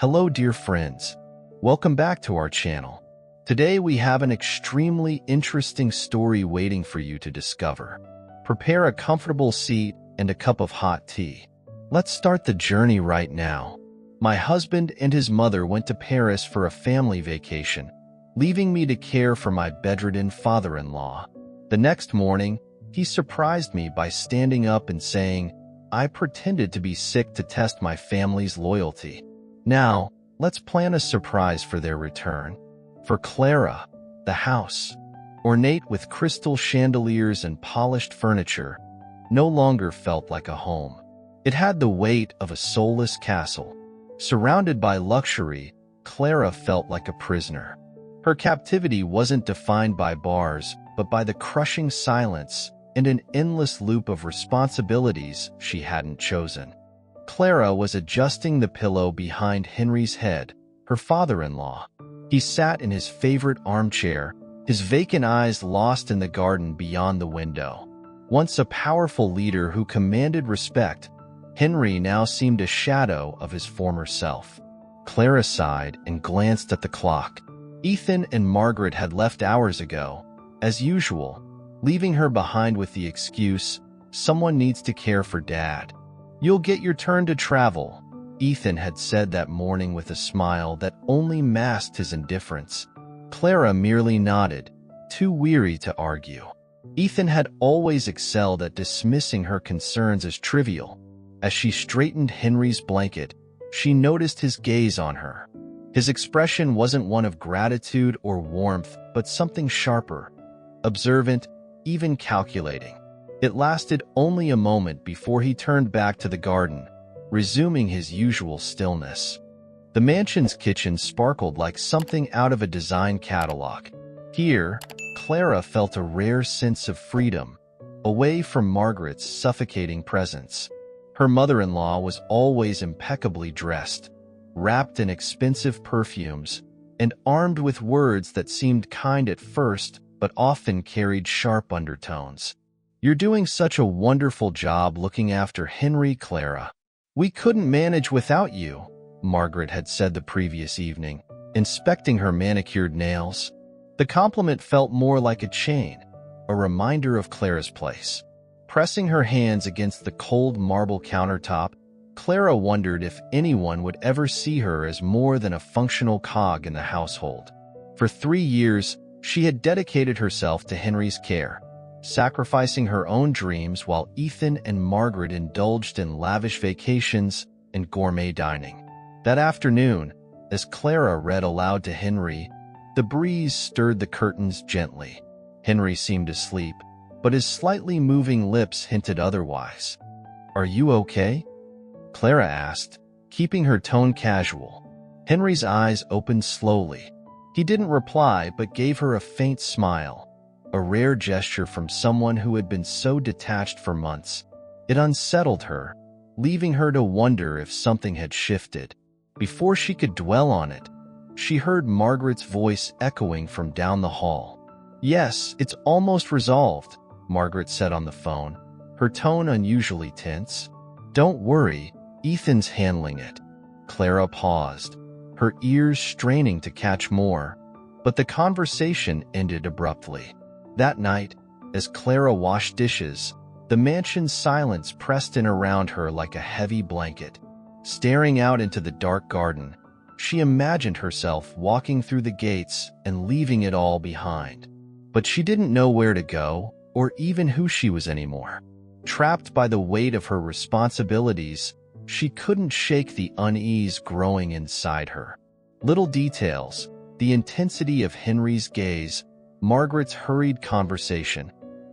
Hello dear friends, welcome back to our channel. Today we have an extremely interesting story waiting for you to discover. Prepare a comfortable seat and a cup of hot tea. Let's start the journey right now. My husband and his mother went to Paris for a family vacation, leaving me to care for my bedridden father-in-law. The next morning, he surprised me by standing up and saying, "I pretended to be sick to test my family's loyalty. Now, let's plan a surprise for their return." For Clara, the house, ornate with crystal chandeliers and polished furniture, no longer felt like a home. It had the weight of a soulless castle. Surrounded by luxury, Clara felt like a prisoner. Her captivity wasn't defined by bars, but by the crushing silence and an endless loop of responsibilities she hadn't chosen. Clara was adjusting the pillow behind Henry's head, her father-in-law. He sat in his favorite armchair, his vacant eyes lost in the garden beyond the window. Once a powerful leader who commanded respect, Henry now seemed a shadow of his former self. Clara sighed and glanced at the clock. Ethan and Margaret had left hours ago, as usual, leaving her behind with the excuse, "Someone needs to care for Dad." "You'll get your turn to travel," Ethan had said that morning with a smile that only masked his indifference. Clara merely nodded, too weary to argue. Ethan had always excelled at dismissing her concerns as trivial. As she straightened Henry's blanket, she noticed his gaze on her. His expression wasn't one of gratitude or warmth, but something sharper, observant, even calculating. It lasted only a moment before he turned back to the garden, resuming his usual stillness. The mansion's kitchen sparkled like something out of a design catalog. Here, Clara felt a rare sense of freedom, away from Margaret's suffocating presence. Her mother-in-law was always impeccably dressed, wrapped in expensive perfumes, and armed with words that seemed kind at first but often carried sharp undertones. "You're doing such a wonderful job looking after Henry, Clara. We couldn't manage without you," Margaret had said the previous evening, inspecting her manicured nails. The compliment felt more like a chain, a reminder of Clara's place. Pressing her hands against the cold marble countertop, Clara wondered if anyone would ever see her as more than a functional cog in the household. For 3 years, she had dedicated herself to Henry's care, sacrificing her own dreams while Ethan and Margaret indulged in lavish vacations and gourmet dining. That afternoon, as Clara read aloud to Henry, the breeze stirred the curtains gently. Henry seemed asleep, but his slightly moving lips hinted otherwise. "Are you okay?" Clara asked, keeping her tone casual. Henry's eyes opened slowly. He didn't reply but gave her a faint smile, a rare gesture from someone who had been so detached for months. It unsettled her, leaving her to wonder if something had shifted. Before she could dwell on it, she heard Margaret's voice echoing from down the hall. "Yes, it's almost resolved," Margaret said on the phone, her tone unusually tense. "Don't worry, Ethan's handling it." Clara paused, her ears straining to catch more, but the conversation ended abruptly. That night, as Clara washed dishes, the mansion's silence pressed in around her like a heavy blanket. Staring out into the dark garden, she imagined herself walking through the gates and leaving it all behind. But she didn't know where to go, or even who she was anymore. Trapped by the weight of her responsibilities, she couldn't shake the unease growing inside her. Little details, the intensity of Henry's gaze, Margaret's hurried conversation,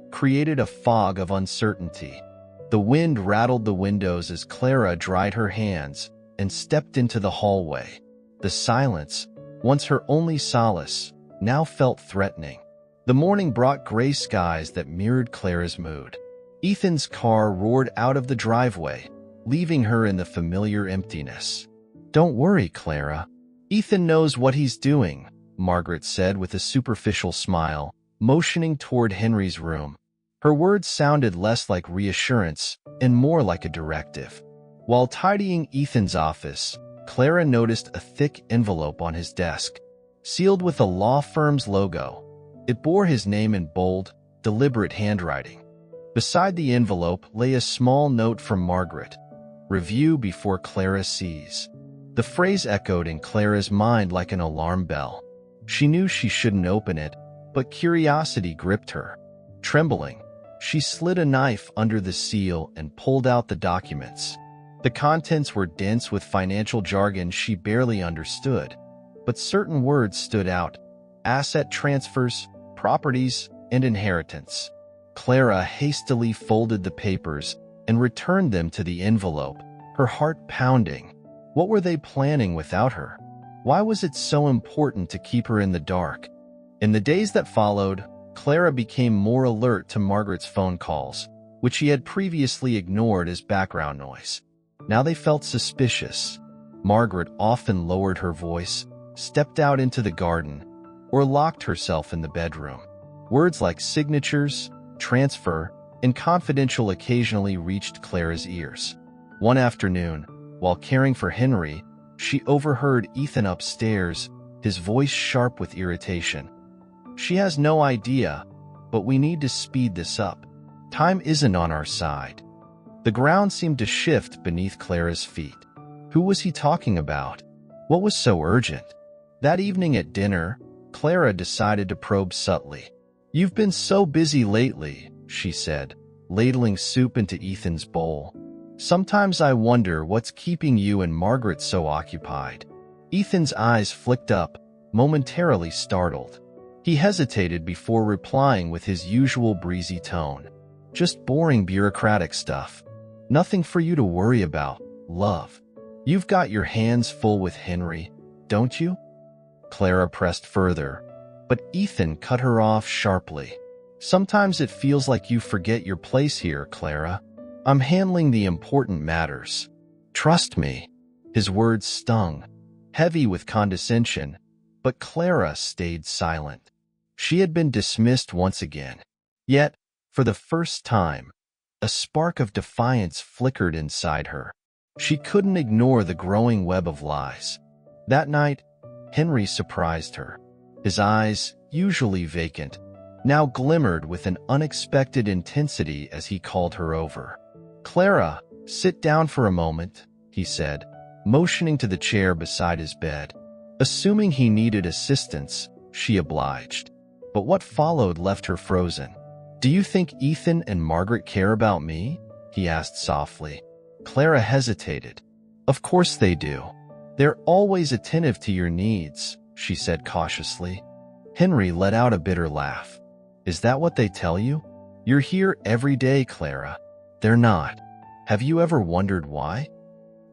created a fog of uncertainty. The wind rattled the windows as Clara dried her hands and stepped into the hallway. The silence, once her only solace, now felt threatening. The morning brought gray skies that mirrored Clara's mood. Ethan's car roared out of the driveway, leaving her in the familiar emptiness. "Don't worry, Clara. Ethan knows what he's doing," Margaret said with a superficial smile, motioning toward Henry's room. Her words sounded less like reassurance and more like a directive. While tidying Ethan's office, Clara noticed a thick envelope on his desk, sealed with a law firm's logo. It bore his name in bold, deliberate handwriting. Beside the envelope lay a small note from Margaret. Review before Clara sees. The phrase echoed in Clara's mind like an alarm bell. She knew she shouldn't open it, but curiosity gripped her. Trembling, she slid a knife under the seal and pulled out the documents. The contents were dense with financial jargon she barely understood, but certain words stood out: asset transfers, properties, and inheritance. Clara hastily folded the papers and returned them to the envelope, her heart pounding. What were they planning without her? Why was it so important to keep her in the dark? In the days that followed, Clara became more alert to Margaret's phone calls, which she had previously ignored as background noise. Now they felt suspicious. Margaret often lowered her voice, stepped out into the garden, or locked herself in the bedroom. Words like signatures, transfer, and confidential occasionally reached Clara's ears. One afternoon, while caring for Henry, she overheard Ethan upstairs, his voice sharp with irritation. "She has no idea, but we need to speed this up. Time isn't on our side." The ground seemed to shift beneath Clara's feet. Who was he talking about? What was so urgent? That evening at dinner, Clara decided to probe subtly. "You've been so busy lately," she said, ladling soup into Ethan's bowl. "Sometimes I wonder what's keeping you and Margaret so occupied." Ethan's eyes flicked up, momentarily startled. He hesitated before replying with his usual breezy tone. "Just boring bureaucratic stuff. Nothing for you to worry about, love. You've got your hands full with Henry, don't you?" Clara pressed further, but Ethan cut her off sharply. "Sometimes it feels like you forget your place here, Clara. I'm handling the important matters. Trust me." His words stung, heavy with condescension, but Clara stayed silent. She had been dismissed once again. Yet, for the first time, a spark of defiance flickered inside her. She couldn't ignore the growing web of lies. That night, Henry surprised her. His eyes, usually vacant, now glimmered with an unexpected intensity as he called her over. "Clara, sit down for a moment," he said, motioning to the chair beside his bed. Assuming he needed assistance, she obliged. But what followed left her frozen. "Do you think Ethan and Margaret care about me?" he asked softly. Clara hesitated. "Of course they do. They're always attentive to your needs," she said cautiously. Henry let out a bitter laugh. "Is that what they tell you? You're here every day, Clara." "They're not. Have you ever wondered why?"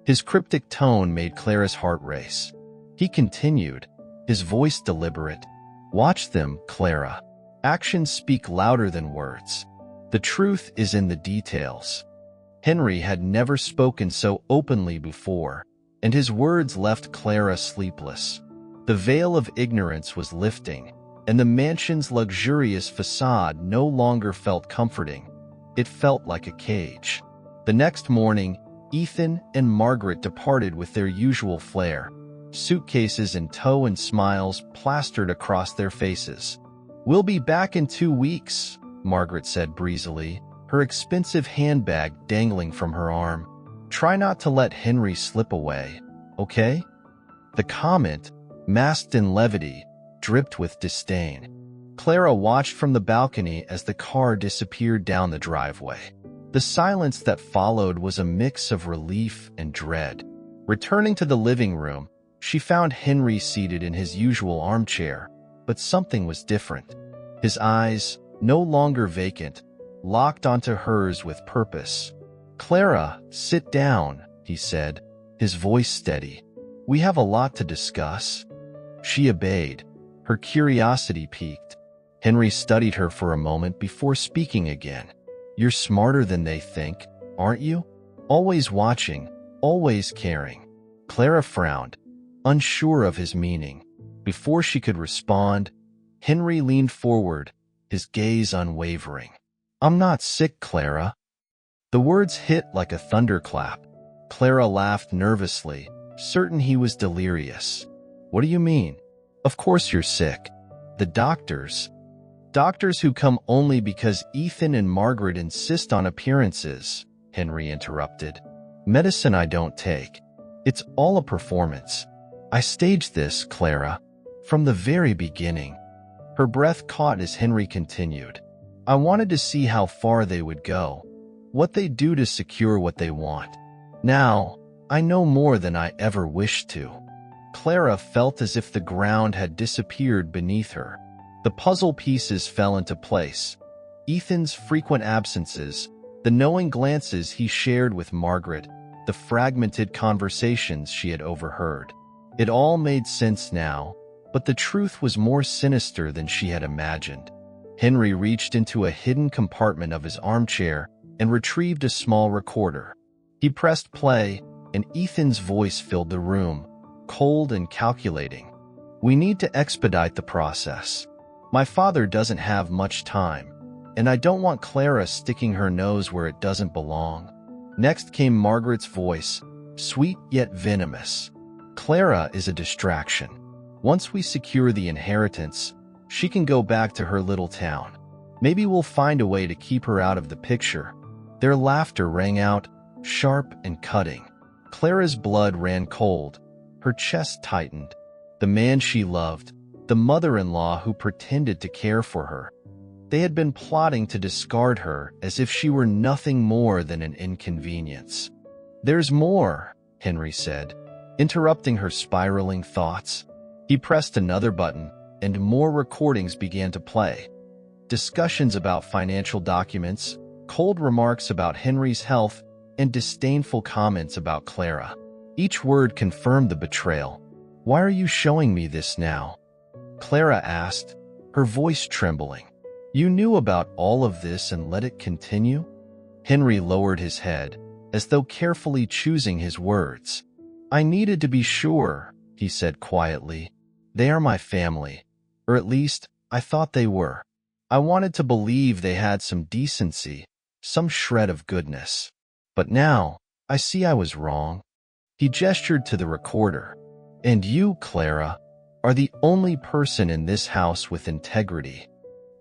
His cryptic tone made Clara's heart race. He continued, his voice deliberate. "Watch them, Clara. Actions speak louder than words. The truth is in the details." Henry had never spoken so openly before, and his words left Clara sleepless. The veil of ignorance was lifting, and the mansion's luxurious facade no longer felt comforting. It felt like a cage. The next morning, Ethan and Margaret departed with their usual flair, suitcases in tow and smiles plastered across their faces. "We'll be back in 2 weeks," Margaret said breezily, her expensive handbag dangling from her arm. "Try not to let Henry slip away, okay?" The comment, masked in levity, dripped with disdain. Clara watched from the balcony as the car disappeared down the driveway. The silence that followed was a mix of relief and dread. Returning to the living room, she found Henry seated in his usual armchair, but something was different. His eyes, no longer vacant, locked onto hers with purpose. "Clara, sit down," he said, his voice steady. "We have a lot to discuss." She obeyed, her curiosity piqued. Henry studied her for a moment before speaking again. "You're smarter than they think, aren't you? Always watching, always caring." Clara frowned, unsure of his meaning. Before she could respond, Henry leaned forward, his gaze unwavering. "I'm not sick, Clara." The words hit like a thunderclap. Clara laughed nervously, certain he was delirious. What do you mean? Of course you're sick. The doctors who come only because Ethan and Margaret insist on appearances, Henry interrupted. Medicine I don't take. It's all a performance. I staged this, Clara, from the very beginning. Her breath caught as Henry continued. I wanted to see how far they would go, what they'd do to secure what they want. Now, I know more than I ever wished to. Clara felt as if the ground had disappeared beneath her. The puzzle pieces fell into place. Ethan's frequent absences, the knowing glances he shared with Margaret, the fragmented conversations she had overheard. It all made sense now, but the truth was more sinister than she had imagined. Henry reached into a hidden compartment of his armchair and retrieved a small recorder. He pressed play, and Ethan's voice filled the room, cold and calculating. We need to expedite the process. My father doesn't have much time, and I don't want Clara sticking her nose where it doesn't belong. Next came Margaret's voice, sweet yet venomous. Clara is a distraction. Once we secure the inheritance, she can go back to her little town. Maybe we'll find a way to keep her out of the picture. Their laughter rang out, sharp and cutting. Clara's blood ran cold. Her chest tightened. The man she loved, the mother-in-law who pretended to care for her. They had been plotting to discard her as if she were nothing more than an inconvenience. There's more, Henry said, interrupting her spiraling thoughts. He pressed another button, and more recordings began to play. Discussions about financial documents, cold remarks about Henry's health, and disdainful comments about Clara. Each word confirmed the betrayal. Why are you showing me this now? Clara asked, her voice trembling. You knew about all of this and let it continue? Henry lowered his head, as though carefully choosing his words. I needed to be sure, he said quietly. They are my family, or at least I thought they were. I wanted to believe they had some decency, some shred of goodness. But now, I see I was wrong. He gestured to the recorder. And you, Clara, are the only person in this house with integrity.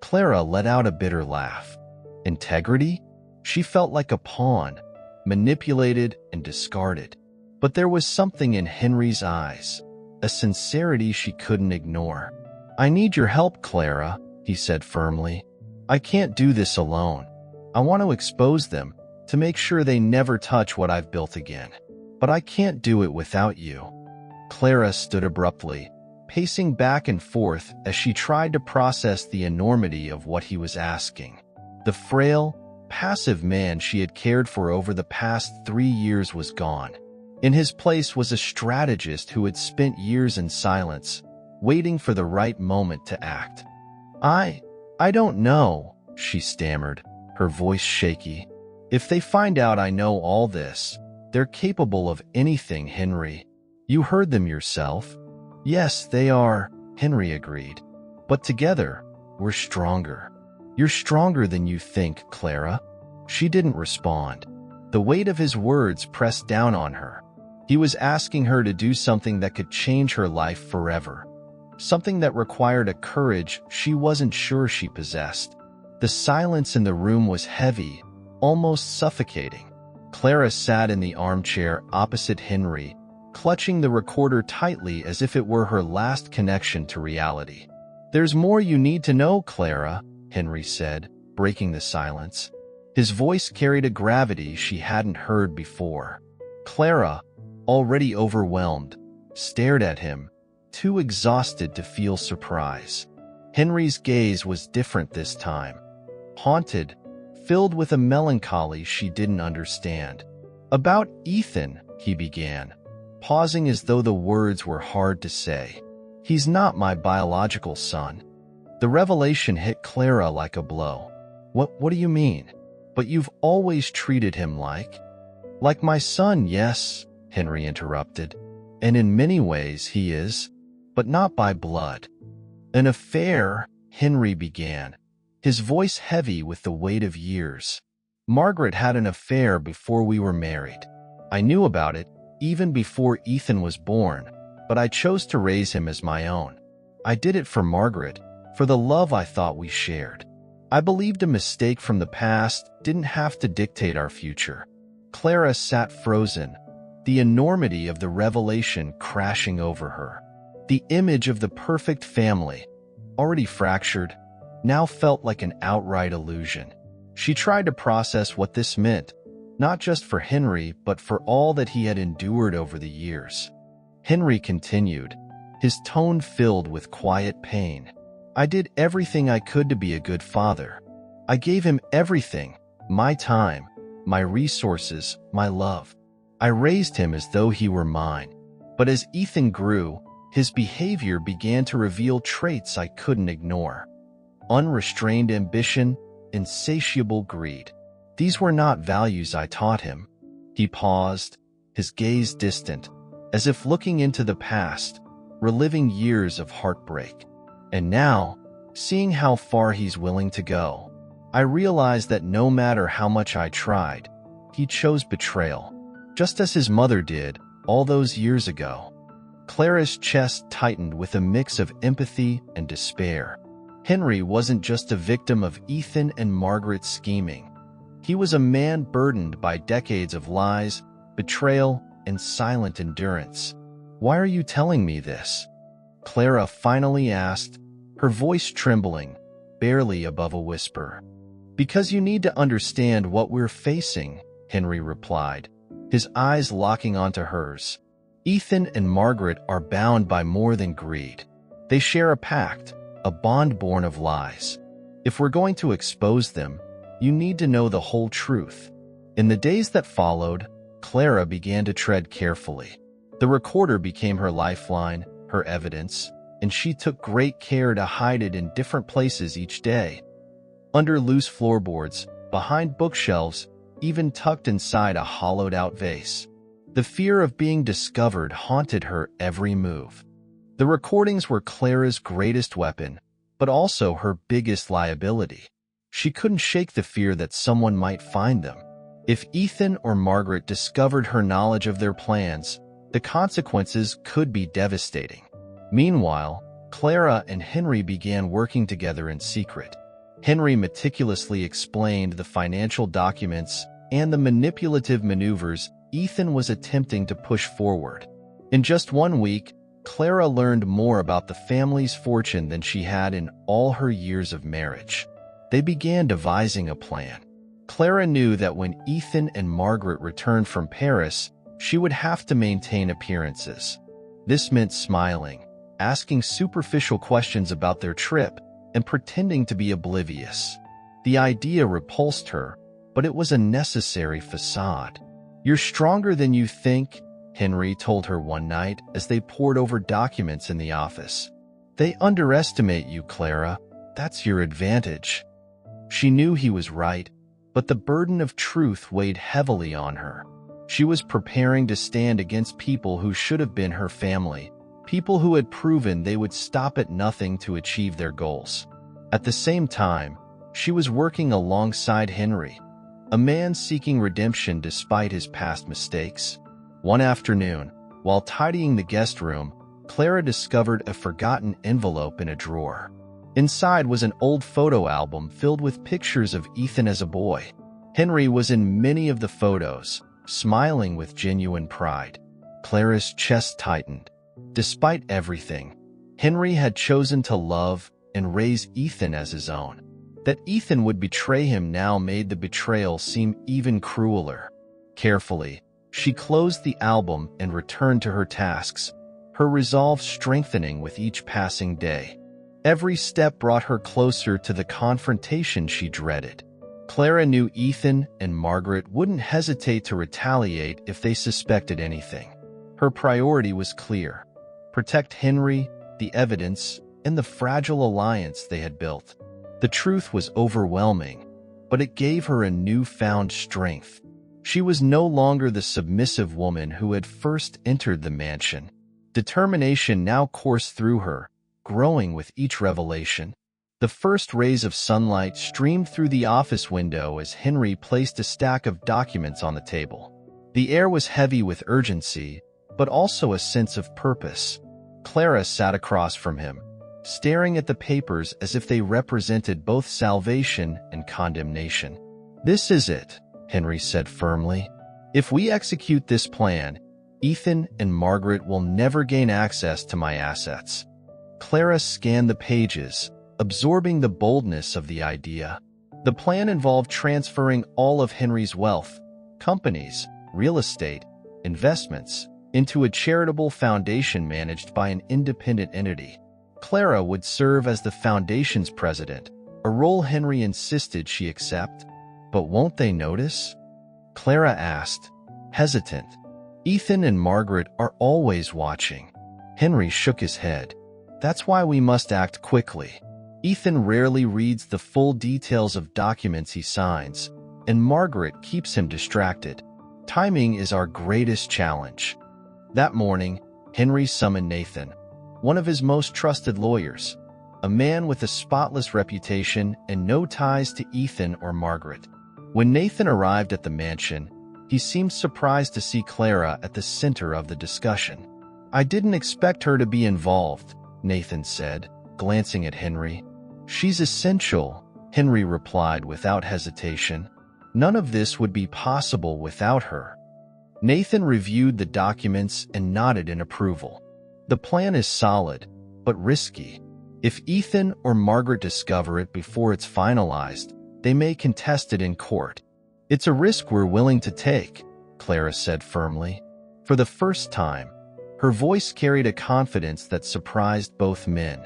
Clara let out a bitter laugh. Integrity? She felt like a pawn, manipulated and discarded. But there was something in Henry's eyes, a sincerity she couldn't ignore. I need your help, Clara, he said firmly. I can't do this alone. I want to expose them, to make sure they never touch what I've built again. But I can't do it without you. Clara stood abruptly, pacing back and forth as she tried to process the enormity of what he was asking. The frail, passive man she had cared for over the past 3 years was gone. In his place was a strategist who had spent years in silence, waiting for the right moment to act. I don't know, she stammered, her voice shaky. If they find out I know all this, they're capable of anything, Henry. You heard them yourself. Yes, they are, Henry agreed. But together, we're stronger. You're stronger than you think, Clara. She didn't respond. The weight of his words pressed down on her. He was asking her to do something that could change her life forever. Something that required a courage she wasn't sure she possessed. The silence in the room was heavy, almost suffocating. Clara sat in the armchair opposite Henry, clutching the recorder tightly as if it were her last connection to reality. There's more you need to know, Clara, Henry said, breaking the silence. His voice carried a gravity she hadn't heard before. Clara, already overwhelmed, stared at him, too exhausted to feel surprise. Henry's gaze was different this time, haunted, filled with a melancholy she didn't understand. About Ethan, he began, pausing as though the words were hard to say. He's not my biological son. The revelation hit Clara like a blow. What do you mean? But you've always treated him like my son, yes, Henry interrupted. And in many ways he is, but not by blood. An affair, Henry began, his voice heavy with the weight of years. Margaret had an affair before we were married. I knew about it, even before Ethan was born, but I chose to raise him as my own. I did it for Margaret, for the love I thought we shared. I believed a mistake from the past didn't have to dictate our future. Clara sat frozen, the enormity of the revelation crashing over her. The image of the perfect family, already fractured, now felt like an outright illusion. She tried to process what this meant, not just for Henry, but for all that he had endured over the years. Henry continued, his tone filled with quiet pain. I did everything I could to be a good father. I gave him everything, my time, my resources, my love. I raised him as though he were mine. But as Ethan grew, his behavior began to reveal traits I couldn't ignore. Unrestrained ambition, insatiable greed. These were not values I taught him. He paused, his gaze distant, as if looking into the past, reliving years of heartbreak. And now, seeing how far he's willing to go, I realized that no matter how much I tried, he chose betrayal, just as his mother did all those years ago. Clara's chest tightened with a mix of empathy and despair. Henry wasn't just a victim of Ethan and Margaret's scheming. He was a man burdened by decades of lies, betrayal, and silent endurance. Why are you telling me this? Clara finally asked, her voice trembling, barely above a whisper. Because you need to understand what we're facing, Henry replied, his eyes locking onto hers. Ethan and Margaret are bound by more than greed. They share a pact, a bond born of lies. If we're going to expose them, you need to know the whole truth. In the days that followed, Clara began to tread carefully. The recorder became her lifeline, her evidence, and she took great care to hide it in different places each day. Under loose floorboards, behind bookshelves, even tucked inside a hollowed-out vase. The fear of being discovered haunted her every move. The recordings were Clara's greatest weapon, but also her biggest liability. She couldn't shake the fear that someone might find them. If Ethan or Margaret discovered her knowledge of their plans, the consequences could be devastating. Meanwhile, Clara and Henry began working together in secret. Henry meticulously explained the financial documents and the manipulative maneuvers Ethan was attempting to push forward. In just 1 week, Clara learned more about the family's fortune than she had in all her years of marriage. They began devising a plan. Clara knew that when Ethan and Margaret returned from Paris, she would have to maintain appearances. This meant smiling, asking superficial questions about their trip, and pretending to be oblivious. The idea repulsed her, but it was a necessary facade. "You're stronger than you think," Henry told her one night as they pored over documents in the office. "They underestimate you, Clara. That's your advantage." She knew he was right, but the burden of truth weighed heavily on her. She was preparing to stand against people who should have been her family, people who had proven they would stop at nothing to achieve their goals. At the same time, she was working alongside Henry, a man seeking redemption despite his past mistakes. One afternoon, while tidying the guest room, Clara discovered a forgotten envelope in a drawer. Inside was an old photo album filled with pictures of Ethan as a boy. Henry was in many of the photos, smiling with genuine pride. Clara's chest tightened. Despite everything, Henry had chosen to love and raise Ethan as his own. That Ethan would betray him now made the betrayal seem even crueler. Carefully, she closed the album and returned to her tasks, her resolve strengthening with each passing day. Every step brought her closer to the confrontation she dreaded. Clara knew Ethan and Margaret wouldn't hesitate to retaliate if they suspected anything. Her priority was clear: protect Henry, the evidence, and the fragile alliance they had built. The truth was overwhelming, but it gave her a newfound strength. She was no longer the submissive woman who had first entered the mansion. Determination now coursed through her, growing with each revelation. The first rays of sunlight streamed through the office window as Henry placed a stack of documents on the table. The air was heavy with urgency, but also a sense of purpose. Clara sat across from him, staring at the papers as if they represented both salvation and condemnation. "This is it," Henry said firmly. "If we execute this plan, Ethan and Margaret will never gain access to my assets." Clara scanned the pages, absorbing the boldness of the idea. The plan involved transferring all of Henry's wealth, companies, real estate, investments, into a charitable foundation managed by an independent entity. Clara would serve as the foundation's president, a role Henry insisted she accept. "But won't they notice?" Clara asked, hesitant. "Ethan and Margaret are always watching." Henry shook his head. "That's why we must act quickly. Ethan rarely reads the full details of documents he signs, and Margaret keeps him distracted. Timing is our greatest challenge." That morning, Henry summoned Nathan, one of his most trusted lawyers, a man with a spotless reputation and no ties to Ethan or Margaret. When Nathan arrived at the mansion, he seemed surprised to see Clara at the center of the discussion. "I didn't expect her to be involved," Nathan said, glancing at Henry. "She's essential," Henry replied without hesitation. "None of this would be possible without her." Nathan reviewed the documents and nodded in approval. "The plan is solid, but risky. If Ethan or Margaret discover it before it's finalized, they may contest it in court. It's a risk we're willing to take," Clara said firmly. For the first time, her voice carried a confidence that surprised both men.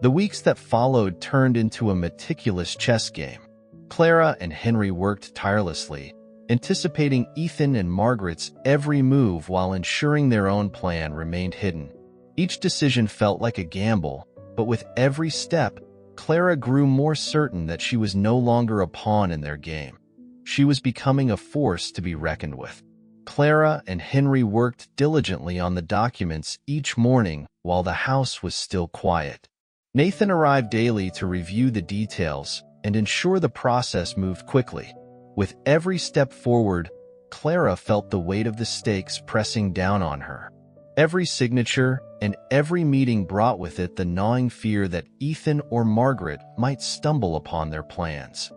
The weeks that followed turned into a meticulous chess game. Clara and Henry worked tirelessly, anticipating Ethan and Margaret's every move while ensuring their own plan remained hidden. Each decision felt like a gamble, but with every step, Clara grew more certain that she was no longer a pawn in their game. She was becoming a force to be reckoned with. Clara and Henry worked diligently on the documents each morning while the house was still quiet. Nathan arrived daily to review the details and ensure the process moved quickly. With every step forward, Clara felt the weight of the stakes pressing down on her. Every signature and every meeting brought with it the gnawing fear that Ethan or Margaret might stumble upon their plans.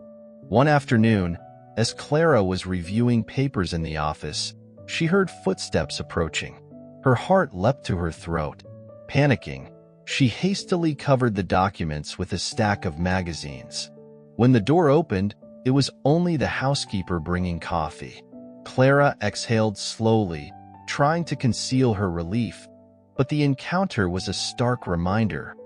One afternoon, as Clara was reviewing papers in the office, she heard footsteps approaching. Her heart leapt to her throat. Panicking, she hastily covered the documents with a stack of magazines. When the door opened, it was only the housekeeper bringing coffee. Clara exhaled slowly, trying to conceal her relief, but the encounter was a stark reminder.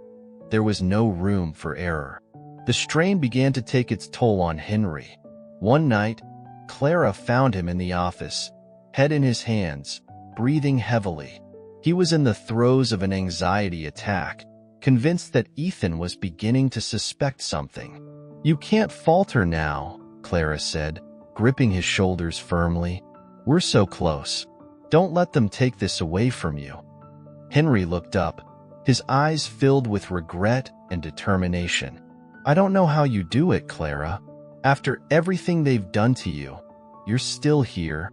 There was no room for error. The strain began to take its toll on Henry. One night, Clara found him in the office, head in his hands, breathing heavily. He was in the throes of an anxiety attack, convinced that Ethan was beginning to suspect something. "You can't falter now," Clara said, gripping his shoulders firmly. "We're so close. Don't let them take this away from you." Henry looked up, his eyes filled with regret and determination. "I don't know how you do it, Clara. After everything they've done to you, you're still here,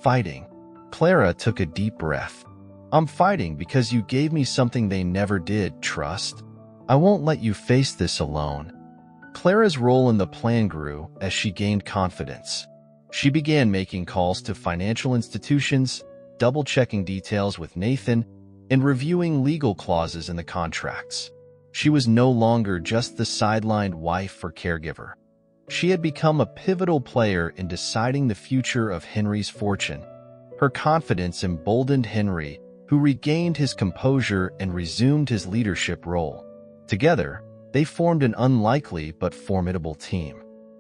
fighting." Clara took a deep breath. "I'm fighting because you gave me something they never did, trust. I won't let you face this alone." Clara's role in the plan grew as she gained confidence. She began making calls to financial institutions, double-checking details with Nathan, and reviewing legal clauses in the contracts. She was no longer just the sidelined wife or caregiver. She had become a pivotal player in deciding the future of Henry's fortune. Her confidence emboldened Henry, who regained his composure and resumed his leadership role. Together, they formed an unlikely but formidable team.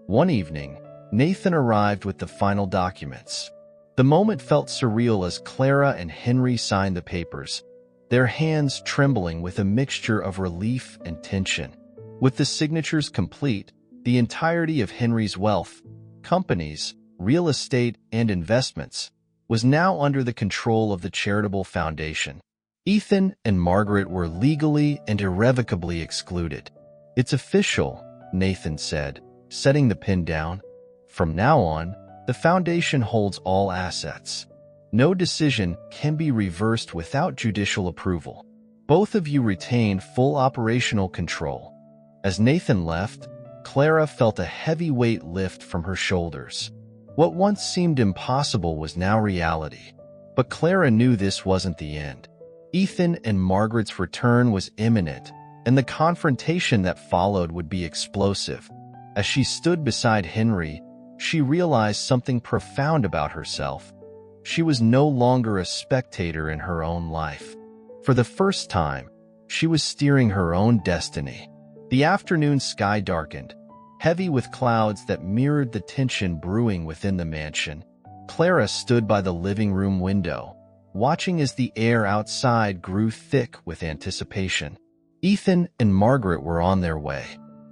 One evening, Nathan arrived with the final documents. The moment felt surreal as Clara and Henry signed the papers, their hands trembling with a mixture of relief and tension. With the signatures complete, the entirety of Henry's wealth, companies, real estate, and investments was now under the control of the charitable foundation. Ethan and Margaret were legally and irrevocably excluded. "It's official," Nathan said, setting the pen down. "From now on, the foundation holds all assets." No decision can be reversed without judicial approval. Both of you retain full operational control. As Nathan left, Clara felt a heavy weight lift from her shoulders. What once seemed impossible was now reality. But Clara knew this wasn't the end. Ethan and Margaret's return was imminent, and the confrontation that followed would be explosive. As she stood beside Henry, she realized something profound about herself. She was no longer a spectator in her own life. For the first time, she was steering her own destiny. The afternoon sky darkened, heavy with clouds that mirrored the tension brewing within the mansion. Clara stood by the living room window, watching as the air outside grew thick with anticipation. Ethan and Margaret were on their way.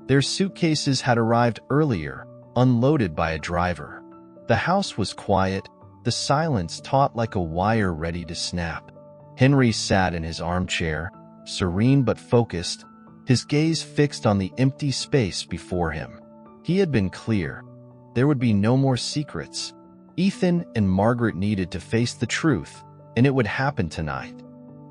Their suitcases had arrived earlier, unloaded by a driver. The house was quiet, the silence taut like a wire ready to snap. Henry sat in his armchair, serene but focused, his gaze fixed on the empty space before him. He had been clear. There would be no more secrets. Ethan and Margaret needed to face the truth, and it would happen tonight.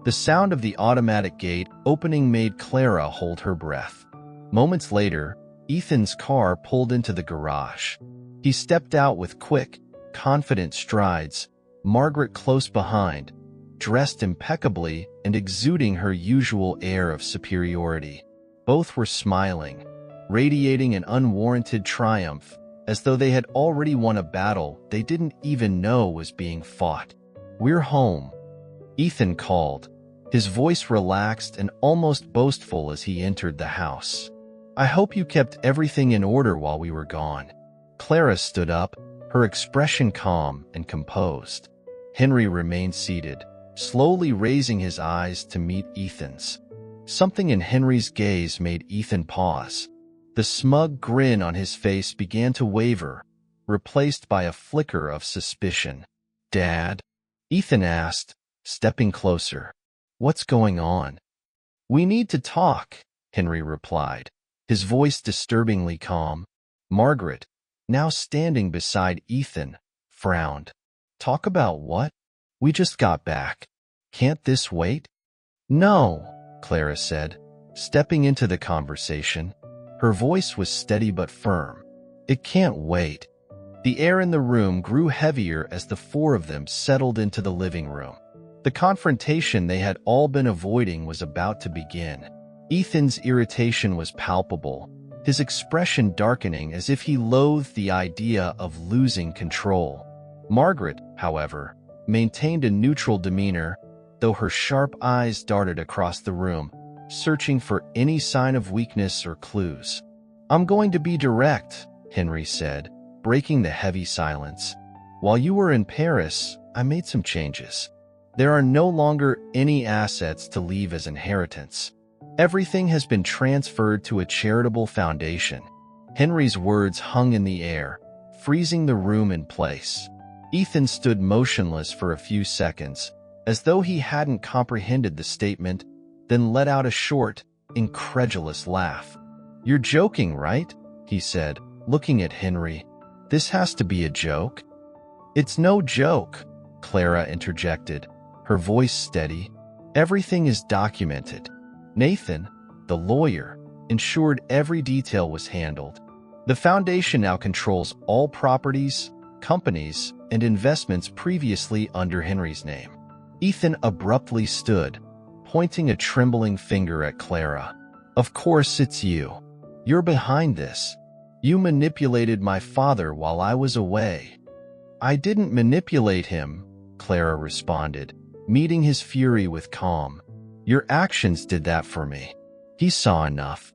The sound of the automatic gate opening made Clara hold her breath. Moments later, Ethan's car pulled into the garage. He stepped out with quick, confident strides, Margaret close behind, dressed impeccably and exuding her usual air of superiority. Both were smiling, radiating an unwarranted triumph, as though they had already won a battle they didn't even know was being fought. "We're home," Ethan called, his voice relaxed and almost boastful as he entered the house. "I hope you kept everything in order while we were gone." Clara stood up, her expression calm and composed. Henry remained seated, slowly raising his eyes to meet Ethan's. Something in Henry's gaze made Ethan pause. The smug grin on his face began to waver, replaced by a flicker of suspicion. "Dad?" Ethan asked, stepping closer. "What's going on?" "We need to talk," Henry replied, his voice disturbingly calm. Margaret, now standing beside Ethan, frowned. "Talk about what? We just got back. Can't this wait?" "No," Clara said, stepping into the conversation. Her voice was steady but firm. "It can't wait." The air in the room grew heavier as the four of them settled into the living room. The confrontation they had all been avoiding was about to begin. Ethan's irritation was palpable, his expression darkening as if he loathed the idea of losing control. Margaret, however, maintained a neutral demeanor, though her sharp eyes darted across the room, searching for any sign of weakness or clues. "I'm going to be direct," Henry said, breaking the heavy silence. "While you were in Paris, I made some changes. There are no longer any assets to leave as inheritance. Everything has been transferred to a charitable foundation." Henry's words hung in the air, freezing the room in place. Ethan stood motionless for a few seconds, as though he hadn't comprehended the statement, then let out a short, incredulous laugh. "You're joking, right?" he said, looking at Henry. "This has to be a joke." "It's no joke," Clara interjected, her voice steady. "Everything is documented. Nathan, the lawyer, ensured every detail was handled. The foundation now controls all properties, companies, and investments previously under Henry's name." Ethan abruptly stood, pointing a trembling finger at Clara. "Of course it's you. You're behind this. You manipulated my father while I was away." "I didn't manipulate him," Clara responded, meeting his fury with calm. "Your actions did that for me. He saw enough."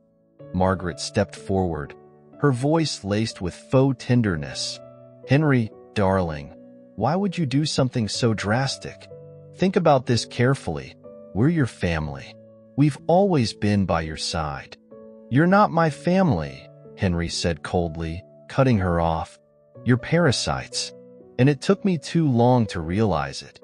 Margaret stepped forward, her voice laced with faux tenderness. "Henry, darling, why would you do something so drastic? Think about this carefully. We're your family. We've always been by your side." "You're not my family," Henry said coldly, cutting her off. "You're parasites. And it took me too long to realize it."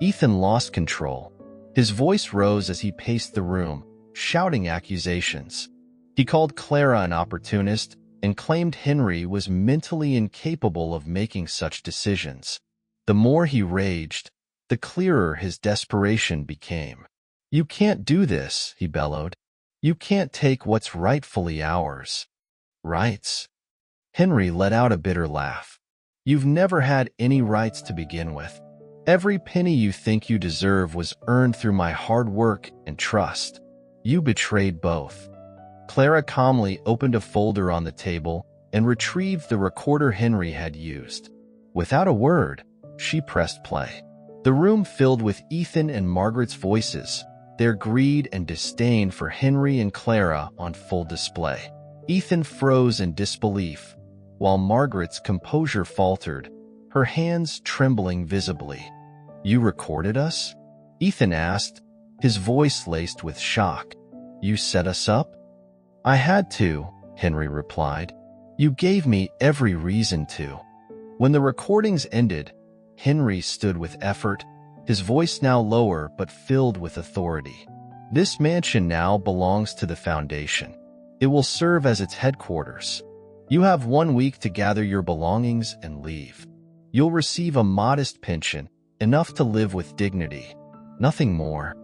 Ethan lost control. His voice rose as he paced the room, shouting accusations. He called Clara an opportunist and claimed Henry was mentally incapable of making such decisions. The more he raged, the clearer his desperation became. "You can't do this," he bellowed. "You can't take what's rightfully ours." "Rights?" Henry let out a bitter laugh. "You've never had any rights to begin with. Every penny you think you deserve was earned through my hard work and trust. You betrayed both." Clara calmly opened a folder on the table and retrieved the recorder Henry had used. Without a word, she pressed play. The room filled with Ethan and Margaret's voices, their greed and disdain for Henry and Clara on full display. Ethan froze in disbelief, while Margaret's composure faltered, her hands trembling visibly. "You recorded us?" Ethan asked, his voice laced with shock. "You set us up?" "I had to," Henry replied. "You gave me every reason to." When the recordings ended, Henry stood with effort, his voice now lower but filled with authority. "This mansion now belongs to the Foundation. It will serve as its headquarters. You have 1 week to gather your belongings and leave. You'll receive a modest pension, enough to live with dignity. Nothing more."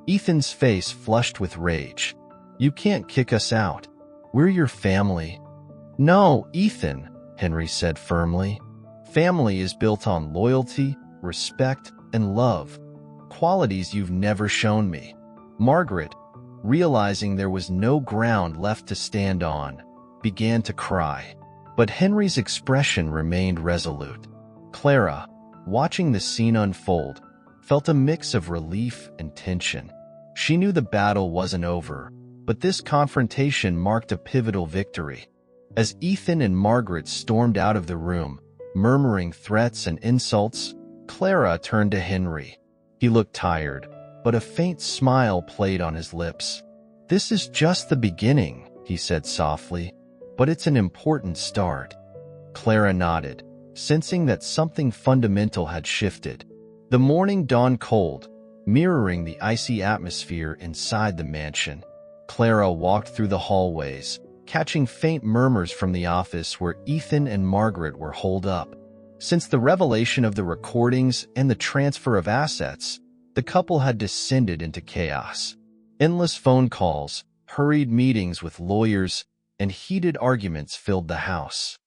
Ethan's face flushed with rage. "You can't kick us out. We're your family." "No, Ethan," Henry said firmly. "Family is built on loyalty, respect, and love, qualities you've never shown me." Margaret, realizing there was no ground left to stand on, began to cry. But Henry's expression remained resolute. Clara, watching the scene unfold, felt a mix of relief and tension. She knew the battle wasn't over, but this confrontation marked a pivotal victory. As Ethan and Margaret stormed out of the room, murmuring threats and insults, Clara turned to Henry. He looked tired, but a faint smile played on his lips. "This is just the beginning," he said softly, "but it's an important start." Clara nodded, sensing that something fundamental had shifted. The morning dawned cold, mirroring the icy atmosphere inside the mansion. Clara walked through the hallways, catching faint murmurs from the office where Ethan and Margaret were holed up. Since the revelation of the recordings and the transfer of assets, the couple had descended into chaos. Endless phone calls, hurried meetings with lawyers, and heated arguments filled the house.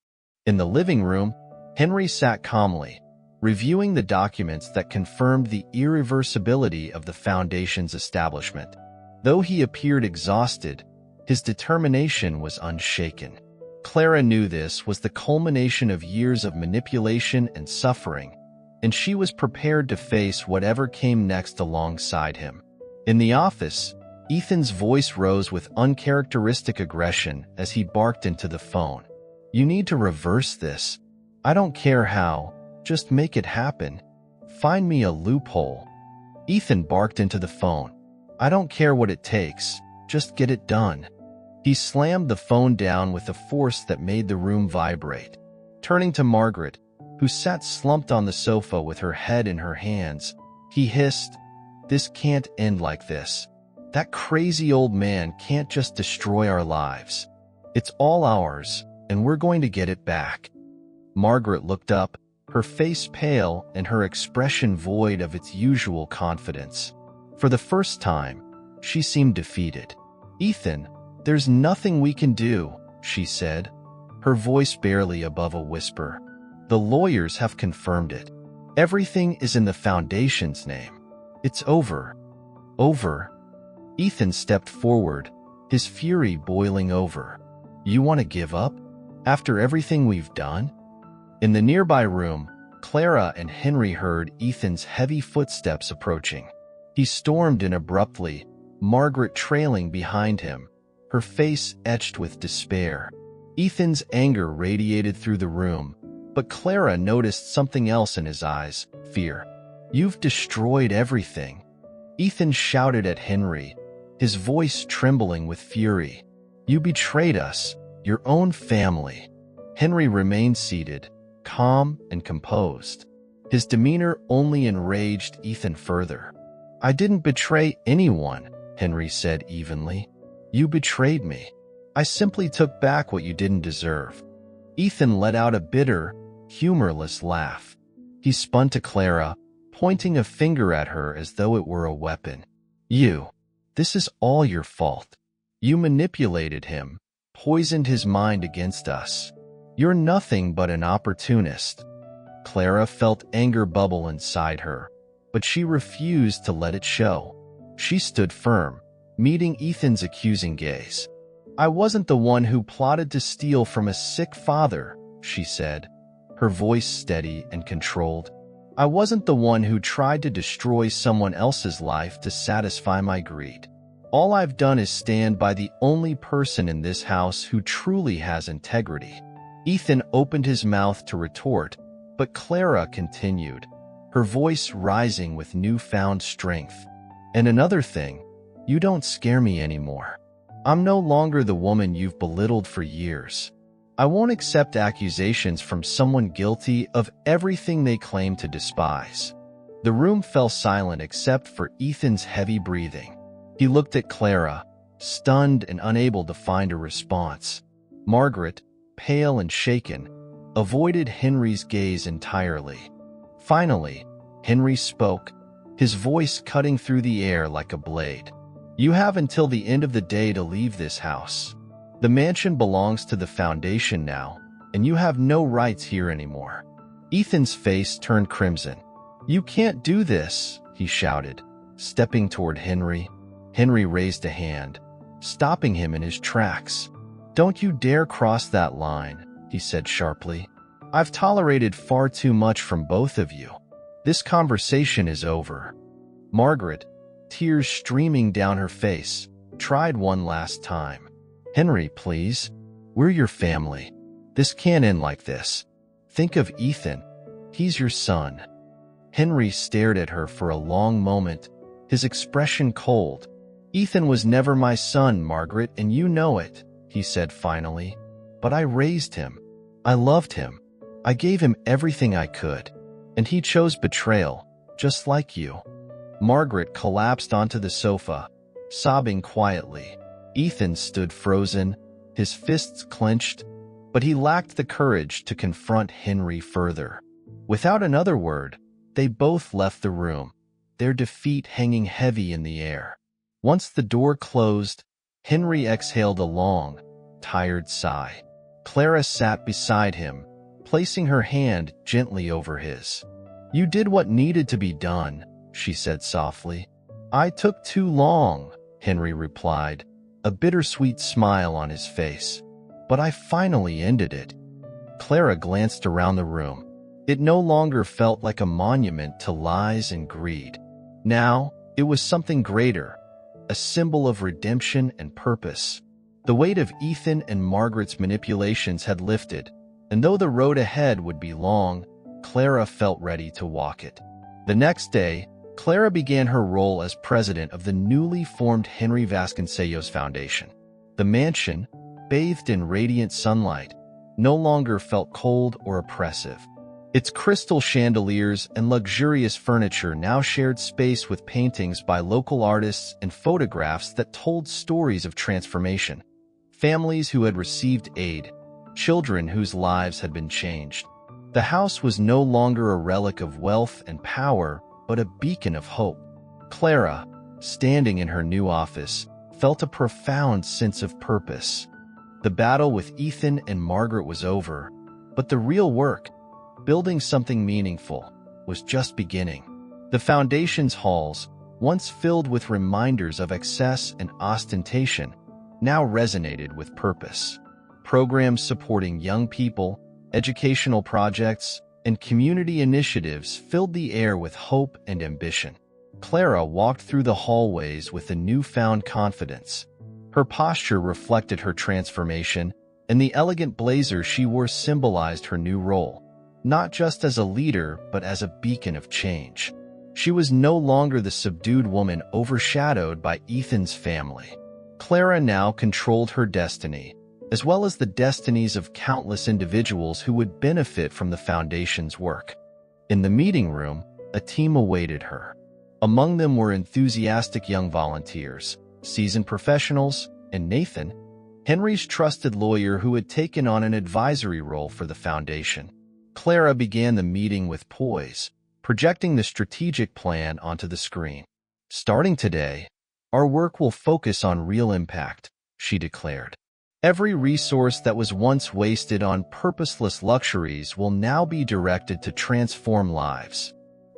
In the living room, Henry sat calmly, reviewing the documents that confirmed the irreversibility of the Foundation's establishment. Though he appeared exhausted, his determination was unshaken. Clara knew this was the culmination of years of manipulation and suffering, and she was prepared to face whatever came next alongside him. In the office, Ethan's voice rose with uncharacteristic aggression as he barked into the phone. "You need to reverse this. I don't care how, just make it happen. Find me a loophole." Ethan barked into the phone. "I don't care what it takes, just get it done." He slammed the phone down with a force that made the room vibrate. Turning to Margaret, who sat slumped on the sofa with her head in her hands, he hissed, "This can't end like this. That crazy old man can't just destroy our lives. It's all ours, and we're going to get it back." Margaret looked up, her face pale and her expression void of its usual confidence. For the first time, she seemed defeated. "Ethan, there's nothing we can do," she said, her voice barely above a whisper. "The lawyers have confirmed it. Everything is in the Foundation's name. It's over. Over." Ethan stepped forward, his fury boiling over. "You want to give up? After everything we've done?" In the nearby room, Clara and Henry heard Ethan's heavy footsteps approaching. He stormed in abruptly, Margaret trailing behind him, her face etched with despair. Ethan's anger radiated through the room, but Clara noticed something else in his eyes, fear. "You've destroyed everything," Ethan shouted at Henry, his voice trembling with fury. "You betrayed us, your own family." Henry remained seated, calm and composed. His demeanor only enraged Ethan further. "I didn't betray anyone," Henry said evenly. "You betrayed me. I simply took back what you didn't deserve." Ethan let out a bitter, humorless laugh. He spun to Clara, pointing a finger at her as though it were a weapon. This is all your fault. You manipulated him, poisoned his mind against us. You're nothing but an opportunist. Clara felt anger bubble inside her, but she refused to let it show. She stood firm, meeting Ethan's accusing gaze. I wasn't the one who plotted to steal from a sick father, she said, her voice steady and controlled. I wasn't the one who tried to destroy someone else's life to satisfy my greed. All I've done is stand by the only person in this house who truly has integrity. Ethan opened his mouth to retort, but Clara continued, her voice rising with newfound strength. And another thing, you don't scare me anymore. I'm no longer the woman you've belittled for years. I won't accept accusations from someone guilty of everything they claim to despise. The room fell silent except for Ethan's heavy breathing. He looked at Clara, stunned and unable to find a response. Margaret, pale and shaken, avoided Henry's gaze entirely. Finally, Henry spoke, his voice cutting through the air like a blade. You have until the end of the day to leave this house. The mansion belongs to the Foundation now, and you have no rights here anymore. Ethan's face turned crimson. You can't do this, he shouted, stepping toward Henry. Henry raised a hand, stopping him in his tracks. Don't you dare cross that line, he said sharply. I've tolerated far too much from both of you. This conversation is over. Margaret, tears streaming down her face, tried one last time. Henry, please. We're your family. This can't end like this. Think of Ethan. He's your son. Henry stared at her for a long moment, his expression cold. Ethan was never my son, Margaret, and you know it, he said finally. But I raised him. I loved him. I gave him everything I could. And he chose betrayal, just like you. Margaret collapsed onto the sofa, sobbing quietly. Ethan stood frozen, his fists clenched, but he lacked the courage to confront Henry further. Without another word, they both left the room, their defeat hanging heavy in the air. Once the door closed, Henry exhaled a long, tired sigh. Clara sat beside him, placing her hand gently over his. You did what needed to be done, she said softly. I took too long, Henry replied, a bittersweet smile on his face. But I finally ended it. Clara glanced around the room. It no longer felt like a monument to lies and greed. Now, it was something greater, a symbol of redemption and purpose. The weight of Ethan and Margaret's manipulations had lifted, and though the road ahead would be long, Clara felt ready to walk it. The next day, Clara began her role as president of the newly formed Henry Vasconcellos Foundation. The mansion, bathed in radiant sunlight, no longer felt cold or oppressive. Its crystal chandeliers and luxurious furniture now shared space with paintings by local artists and photographs that told stories of transformation. Families who had received aid, children whose lives had been changed. The house was no longer a relic of wealth and power, but a beacon of hope. Clara, standing in her new office, felt a profound sense of purpose. The battle with Ethan and Margaret was over, but the real work, building something meaningful, was just beginning. The Foundation's halls, once filled with reminders of excess and ostentation, now resonated with purpose. Programs supporting young people, educational projects, and community initiatives filled the air with hope and ambition. Clara walked through the hallways with a newfound confidence. Her posture reflected her transformation, and the elegant blazer she wore symbolized her new role, not just as a leader but as a beacon of change. She was no longer the subdued woman overshadowed by Ethan's family. Clara now controlled her destiny, as well as the destinies of countless individuals who would benefit from the Foundation's work. In the meeting room, a team awaited her. Among them were enthusiastic young volunteers, seasoned professionals, and Nathan, Henry's trusted lawyer who had taken on an advisory role for the Foundation. Clara began the meeting with poise, projecting the strategic plan onto the screen. "Starting today, our work will focus on real impact," she declared. "Every resource that was once wasted on purposeless luxuries will now be directed to transform lives."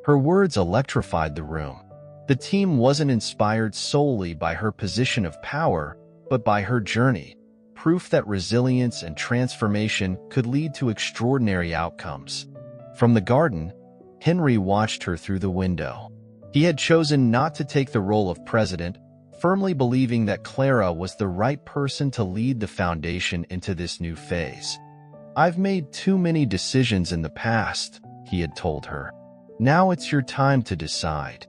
Her words electrified the room. The team wasn't inspired solely by her position of power, but by her journey, proof that resilience and transformation could lead to extraordinary outcomes. From the garden, Henry watched her through the window. He had chosen not to take the role of president, firmly believing that Clara was the right person to lead the foundation into this new phase. "I've made too many decisions in the past," he had told her. "Now it's your time to decide."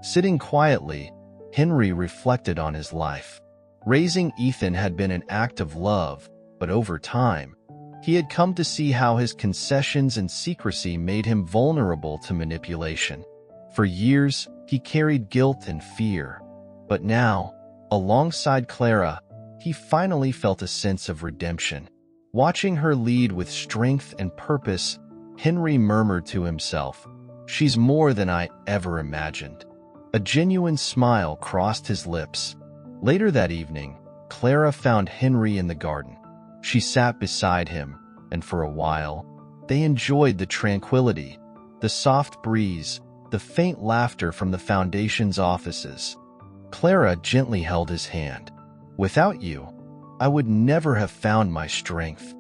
Sitting quietly, Henry reflected on his life. Raising Ethan had been an act of love, but over time, he had come to see how his concessions and secrecy made him vulnerable to manipulation. For years, he carried guilt and fear. But now, alongside Clara, he finally felt a sense of redemption. Watching her lead with strength and purpose, Henry murmured to himself, "She's more than I ever imagined." A genuine smile crossed his lips. Later that evening, Clara found Henry in the garden. She sat beside him, and for a while, they enjoyed the tranquility, the soft breeze, the faint laughter from the Foundation's offices. Clara gently held his hand. "Without you, I would never have found my strength.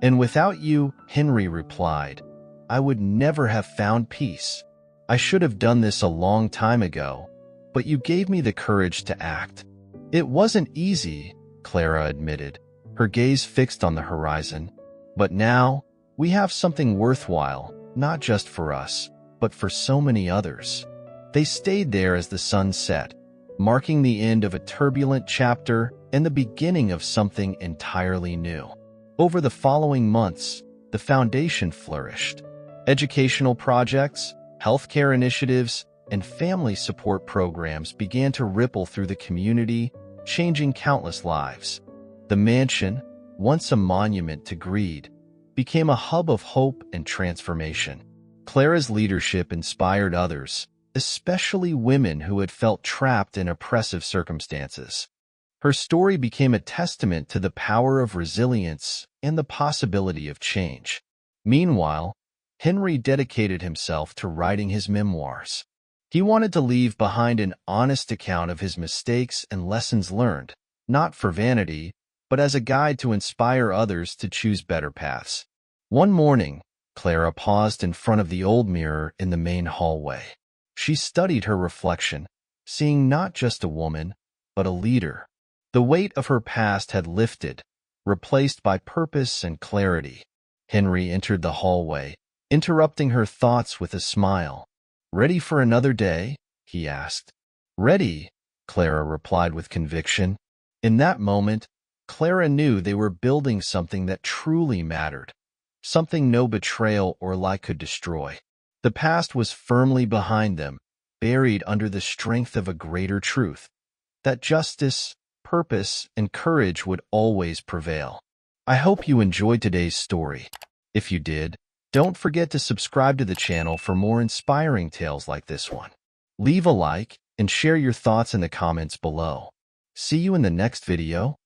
And without you," Henry replied, "I would never have found peace. I should have done this a long time ago, but you gave me the courage to act." "It wasn't easy," Clara admitted, her gaze fixed on the horizon. "But now, we have something worthwhile, not just for us, but for so many others." They stayed there as the sun set, marking the end of a turbulent chapter and the beginning of something entirely new. Over the following months, the Foundation flourished. Educational projects, healthcare initiatives, and family support programs began to ripple through the community, changing countless lives. The mansion, once a monument to greed, became a hub of hope and transformation. Clara's leadership inspired others, especially women who had felt trapped in oppressive circumstances. Her story became a testament to the power of resilience and the possibility of change. Meanwhile, Henry dedicated himself to writing his memoirs. He wanted to leave behind an honest account of his mistakes and lessons learned, not for vanity, but as a guide to inspire others to choose better paths. One morning, Clara paused in front of the old mirror in the main hallway. She studied her reflection, seeing not just a woman, but a leader. The weight of her past had lifted, replaced by purpose and clarity. Henry entered the hallway, interrupting her thoughts with a smile. "Ready for another day?" he asked. "Ready," Clara replied with conviction. In that moment, Clara knew they were building something that truly mattered, something no betrayal or lie could destroy. The past was firmly behind them, buried under the strength of a greater truth, that justice, purpose, and courage would always prevail. I hope you enjoyed today's story. If you did, don't forget to subscribe to the channel for more inspiring tales like this one. Leave a like and share your thoughts in the comments below. See you in the next video.